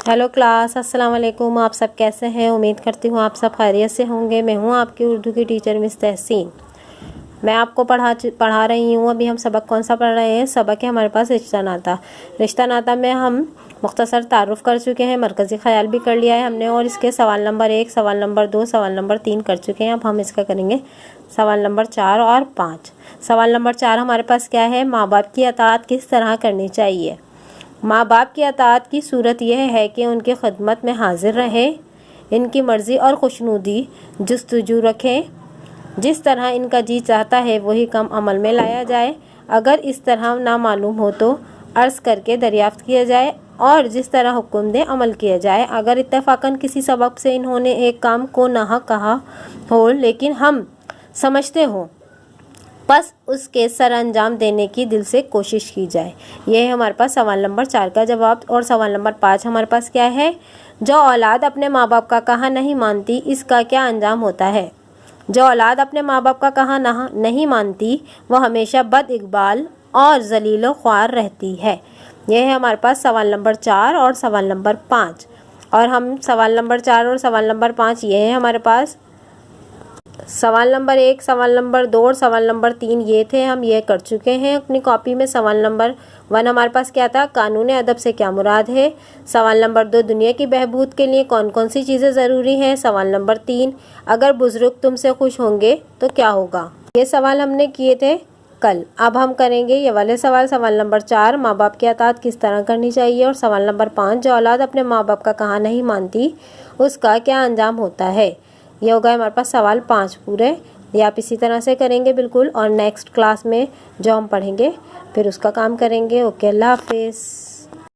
Hello class, अस्सलाम वालेकुम। आप सब कैसे हैं? उम्मीद करती हूँ आप सब खैरियत से होंगे। मैं हूँ आपकी उर्दू की टीचर मिस तहसीन। मैं आपको पढ़ा रही हूँ। अभी हम सबक कौन सा पढ़ रहे हैं? सबक है हमारे पास रिश्ता नाता। रिश्ता नाता में हम मुख्तसर तारुफ़ कर चुके हैं, मरकज़ी ख़याल भी कर लिया है हमने, और इसके सवाल नंबर 1, सवाल नंबर 2, सवाल नंबर 3 कर चुके हैं। अब हम इसका करेंगे सवाल नंबर 4 और 5। सवाल नंबर 4 हमारे पास क्या है? माँ बाप की अताअत किस तरह करनी चाहिए? माँ बाप की अताअत की सूरत यह है कि उनकी खिदमत में हाजिर रहें, इनकी मर्ज़ी और खुशनुदी जस्तजू रखें, जिस तरह इनका जी चाहता है वही काम अमल में लाया जाए। अगर इस तरह ना मालूम हो तो अर्ज़ करके दरियाफ्त किया जाए और जिस तरह हुक्म दे अमल किया जाए। अगर इत्तफ़ाक़न किसी सबब से इन्होंने एक काम को नाहक कहा हो लेकिन हम समझते हो, बस उसके सर अंजाम देने की दिल से कोशिश की जाए। यह है हमारे पास सवाल नंबर 4 का जवाब। और सवाल नंबर 5 हमारे पास क्या है? जो औलाद अपने माँ बाप का कहा नहीं मानती, इसका क्या अंजाम होता है? जो औलाद अपने माँ बाप का कहा नहीं मानती, वह हमेशा बद इक़बाल और ज़लील ख्वार रहती है। यह है हमारे पास सवाल नंबर 4 और सवाल नंबर 5। और हम सवाल नंबर 4 और सवाल नंबर 5 ये है हमारे पास। सवाल नंबर 1, सवाल नंबर 2 और सवाल नंबर 3 ये थे, हम ये कर चुके हैं अपनी कॉपी में। सवाल नंबर 1 हमारे पास क्या था? कानून अदब से क्या मुराद है। सवाल नंबर 2, दुनिया की बहबूद के लिए कौन कौन सी चीज़ें ज़रूरी हैं। सवाल नंबर 3, अगर बुज़ुर्ग तुमसे खुश होंगे तो क्या होगा। ये सवाल हमने किए थे कल। अब हम करेंगे ये वाले सवाल। सवाल नंबर 4, माँ बाप की अताअत किस तरह करनी चाहिए। और सवाल नंबर 5, जो औलाद अपने माँ बाप का कहा नहीं मानती, उसका क्या अंजाम होता है। ये हो गए हमारे पास सवाल 5 पूरे। ये आप इसी तरह से करेंगे बिल्कुल, और नेक्स्ट क्लास में जो हम पढ़ेंगे फिर उसका काम करेंगे। ओके, अल्लाह हाफिज़।